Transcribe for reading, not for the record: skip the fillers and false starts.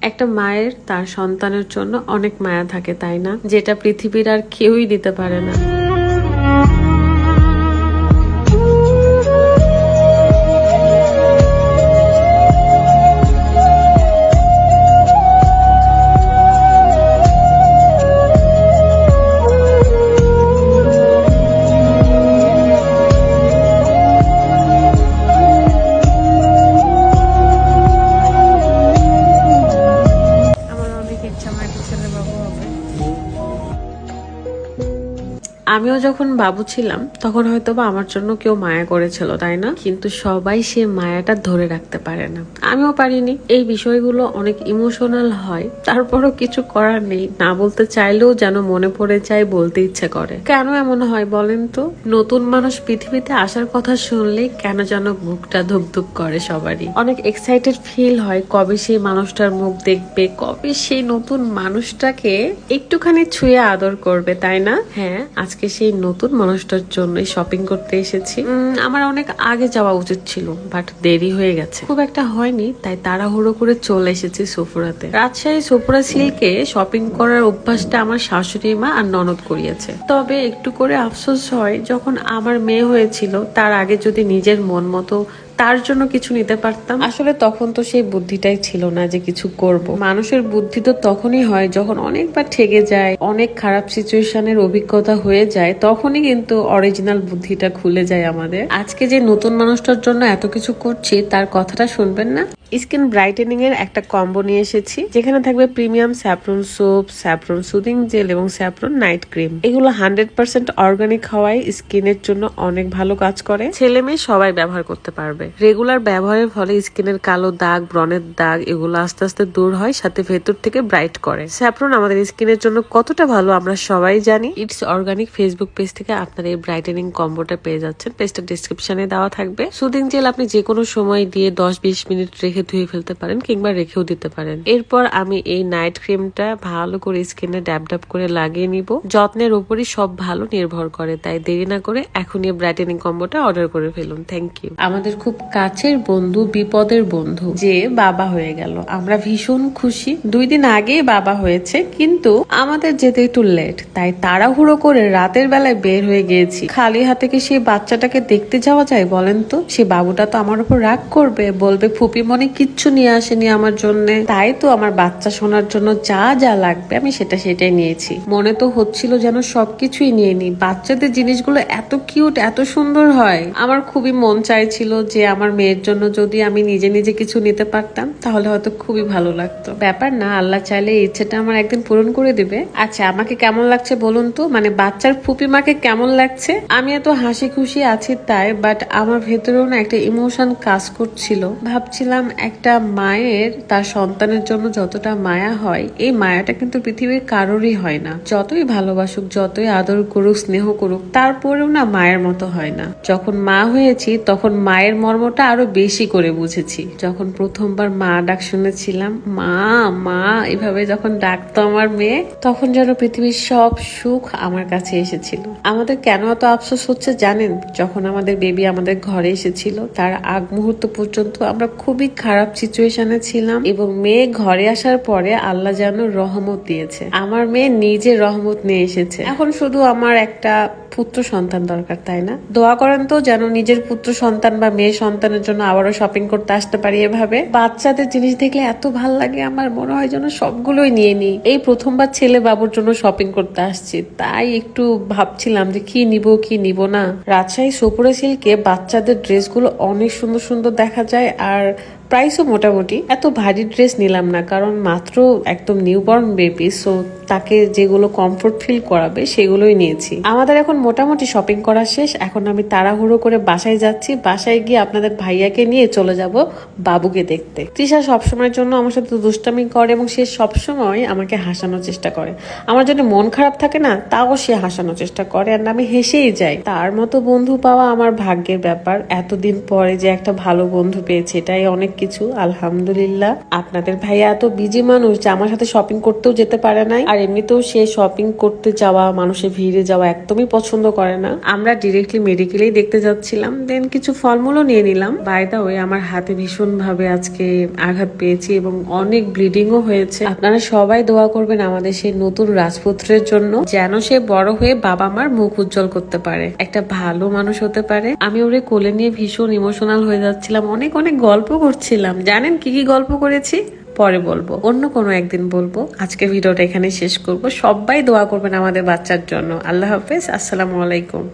একটা মায়ের তার সন্তানের জন্য অনেক মায়া থাকে, তাই না? যেটা পৃথিবীর আর কেউই দিতে পারে না। আমার অনেক ইচ্ছা আমার একটা ছেলে বাবু হবে। আমিও যখন বাবু ছিলাম তখন হয়তো বা আমার জন্য কেউ মায়া করেছিল, তাই না? কিন্তু সবাই সে মায়াটা ধরে রাখতে পারে না, আমিও পারিনি। এই বিষয়গুলো অনেক ইমোশনাল হয়, তারপরও কিছু করার নেই। না বলতে চাইলেও যেন মনে পড়ে যায়, বলতে ইচ্ছে করে। কেন এমন হয় বলেন তো? নতুন মানুষ পৃথিবীতে আসার কথা শুনলে কেন যেন বুকটা ধুকধুক করে সবারই। অনেক এক্সাইটেড ফিল হয়, কবে সেই মানুষটার মুখ দেখবে, কবে সেই নতুন মানুষটাকে একটুখানি ছুঁয়ে আদর করবে, তাই না? হ্যাঁ, আজকে সেই নতুন মানুষটার জন্যই শপিং করতে এসেছি। আমার অনেক আগে যাওয়া উচিত ছিল, বাট দেরি হয়ে গেছে, খুব একটা হয়নি, তাই তাড়াহুড়ো করে চলে এসেছি সফুরাতে। রাজশাহী সফুরা সিল্কে শপিং করার অভ্যাসটা আমার শাশুড়ি মা আর ননদ করিয়েছে। তবে একটু করে আফসোস হয়, যখন আমার মেয়ে হয়েছিল তার আগে যদি নিজের মন মতো তার জন্য কিছু নিতে পারতাম। আসলে তখন তো সেই বুদ্ধিটাই ছিল না যে কিছু করব। মানুষের বুদ্ধি তো তখনই হয় যখন অনেকবার ঠেকে যায়, অনেক খারাপ সিচুয়েশনের অভিজ্ঞতা হয়ে যায়, তখনই কিন্তু অরিজিনাল বুদ্ধিটা খুলে যায় আমাদের। আজকে যে নতুন মানুষটার জন্য এত কিছু করছি, তার কথাটা শুনবেন না? স্কিন ব্রাইটেনিং এর একটা কম্বো নিয়ে এসেছি, যেখানে থাকবে premium saffron soap, saffron soothing jail এবং স্যাফরন নাইট ক্রিম। এগুলো 100% অর্গানিক হওয়ায় স্কিনের জন্য অনেক ভালো কাজ করে। ছেলে মেয়ে সবাই ব্যবহার করতে পারবে। রেগুলার ব্যবহারের ফলে স্কিনের কালো দাগ, ব্রণের দাগ এগুলো আস্তে আস্তে দূর হয়, সাথে ভেতর থেকে ব্রাইট করে। স্যাফরন আমাদের স্কিনের জন্য কতটা ভালো আমরা সবাই জানি। ইটস অর্গানিক ফেসবুক পেজ থেকে আপনারা এই ব্রাইটেনিং কম্বোটা পেয়ে যাচ্ছেন। পেজটা ডিসক্রিপশনে দেওয়া থাকবে। সুদিং জেল আপনি যে কোনো সময় দিয়ে 10-20 মিনিট রেখে ধুয়ে ফেলতে পারেন, কিংবা রেখেও দিতে পারেন। এরপর আমি এই নাইট ক্রিমটা ভালো করে স্কিনে ড্যাব ড্যাব করে লাগিয়ে নিব। যত্নের উপরই সব ভালো নির্ভর করে, তাই দেরি না করে এখনই ব্রাইটেনিং কম্বোটা অর্ডার করে ফেলুন। Thank you. আমাদের খুব কাছের বন্ধু, বিপদের বন্ধু যে বাবা হয়ে গেল, আমরা ভীষণ খুশি। 2 দিন আগে বাবা হয়েছে, কিন্তু আমাদের যেতে একটু লেট, তাই তাড়াহুড়ো করে রাতের বেলায় বের হয়ে গিয়েছি। খালি হাতে কি সেই বাচ্চাটাকে দেখতে যাওয়া যায় বলেন তো? সে বাবুটা তো আমার উপর রাগ করবে, বলবে ফুপি মনে কিচ্ছু নিয়ে আসেনি আমার জন্য। তাই তো আমার বাচ্চা শোনার জন্য যা যা লাগবে আমি সেটাই নিয়েছি। মনে তো হচ্ছিল যেন সবকিছুই নিয়ে নি। বাচ্চাদের জিনিসগুলো এত কিউট, এত সুন্দর হয়। আমার খুবই মন চাইছিল যে আমার মেয়ের জন্য যদি আমি নিজে নিজে কিছু নিতে পারতাম, তাহলে হয়তো খুবই ভালো লাগতো। ব্যাপার না, আল্লাহ চাইলে এই ইচ্ছেটা আমার একদিন পূরণ করে দিবে। আচ্ছা, আমাকে কেমন লাগছে বলুন তো? মানে বাচ্চার ফুপি মাকে কেমন লাগছে? আমি এত হাসি খুশি আছি তাই, বাট আমার ভেতরেও না একটা ইমোশন কাজ করছিল। ভাবছিলাম একটা মায়ের তার সন্তানের জন্য যতটা মায়া হয়, এই মায়াটা কিন্তু পৃথিবীর কারোরই হয় না। যতই ভালোবাসুক, যতই আদর করুক, স্নেহ করুক, তারপরেও না মায়ের মতো হয় না। যখন মা হয়েছি তখন মায়ের মর্মটা আরো বেশি করে বুঝেছি। যখন প্রথমবার মা ডাক শুনেছিলাম, মা মা এভাবে যখন ডাকতো আমার মেয়ে, তখন যেন পৃথিবীর সব সুখ আমার কাছে এসেছিল। আমাদের কেন এত আফসোস হচ্ছে জানেন? যখন আমাদের বেবি আমাদের ঘরে এসেছিল, তার আগ মুহূর্ত পর্যন্ত আমরা খুবই খারাপ সিচুয়েশনে ছিলাম, এবং মেয়ে ঘরে আসার পরে আল্লাহ যেন রহমত দিয়েছে। আমার মেয়ে নিজে রহমত নিয়ে এসেছে। এখন শুধু আমার একটা পুত্র সন্তান দরকার, তাই না? দোয়া করেন তো যেন নিজের পুত্র সন্তান বা মেয়ে সন্তানের জন্য আবারও শপিং করতে আসতে পারি। এভাবে বাচ্চাদের জিনিস দেখলে এত ভাল লাগে, আমার মনে হয় যেন সবগুলোই নিয়ে নিই। এই প্রথমবার ছেলে বাবুর জন্য শপিং করতে আসছি, তাই একটু ভাবছিলাম যে কি নিব না। রাজশাহী সফুরা সিল্কে বাচ্চাদের ড্রেসগুলো অনেক সুন্দর সুন্দর দেখা যায়, আর প্রাইসও মোটামুটি। এত ভারী ড্রেস নিলাম না, কারণ মাত্র একদম নিউবর্ন বেবি, সো তাকে যেগুলো কমফোর্ট ফিল করাবে সেগুলোই নিয়েছি। আমাদের এখন মোটামুটি শপিং করা শেষ। এখন আমি তাড়াহুড়ো করে বাসায় যাচ্ছি। বাসায় গিয়ে আপনাদের ভাইয়াকে নিয়ে চলে যাব বাবুকে দেখতে। তৃষা সবসময়ের জন্য আমার সাথে দুষ্টামি করে, এবং সে সবসময় আমাকে হাসানোর চেষ্টা করে। আমার জন্য মন খারাপ থাকে না, তাও সে হাসানোর চেষ্টা করে, আর আমি হেসেই যাই। তার মতো বন্ধু পাওয়া আমার ভাগ্যের ব্যাপার। এতদিন পরে যে একটা ভালো বন্ধু পেয়েছি, এটাই অনেক কিছু, আলহামদুলিল্লাহ। আপনাদের ভাইয়া এত বিজি মানুষ যে আমার সাথে শপিং করতেও যেতে পারে নাই, আর এমনিতেও সে শপিং করতে যাওয়া, মানুষের ভিড়ে যাওয়া একদমই পছন্দ করে না। আমরা ডিরেক্টলি মেডিকেলেই দেখতে যাচ্ছিলাম, দেন কিছু ফলমূলও নিয়ে নিলাম। বাই দা ওয়ে, আমার হাতে ভীষণ ভাবে আজকে আঘাত পেয়েছি এবং অনেক ব্লিডিংও হয়েছে। আপনারা সবাই দোয়া করবেন আমাদের সেই নতুন রাজপুত্রের জন্য, যেন সে বড় হয়ে বাবা মার মুখ উজ্জ্বল করতে পারে, একটা ভালো মানুষ হতে পারে। আমি ওরে কোলে নিয়ে ভীষণ ইমোশনাল হয়ে যাচ্ছিলাম, অনেক অনেক গল্প করছিলাম। জানেন কি কি গল্প করেছি? পরে বলবো, অন্য কোনো একদিন বলবো। আজকে ভিডিওটা এখানে শেষ করব। সবাই দোয়া করবেন আমাদের বাচ্চার জন্য। আল্লাহ হাফেজ, আসসালামু আলাইকুম।